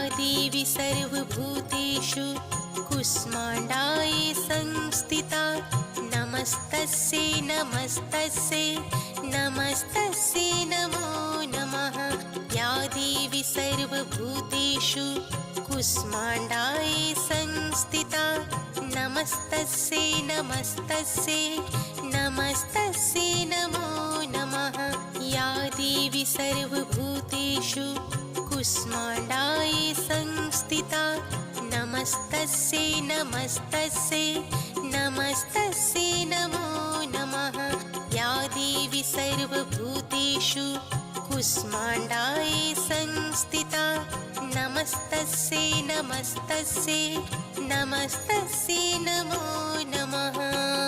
देवी सर्वभूतेषु कुष्माण्डायै संस्थिता नमस्तस्यै नमस्तस्यै नमस्तस्यै नमो नमः। या देवी सर्वभूतेषु कुष्माण्डायै संस्थिता नमस्तस्यै नमस्तस्यै नमस्तस्यै नमो नमः। या देवी सर्वभूतेषु कुष्माण्डायै संस्थिता नमस्तस्यै नमस्तस्यै नमस्तस्यै नमो नमः। या देवी सर्वभूतेषु कुष्माण्डायै संस्थिता नमस्तस्यै नमस्तस्यै नमस्तस्यै नमो नमः।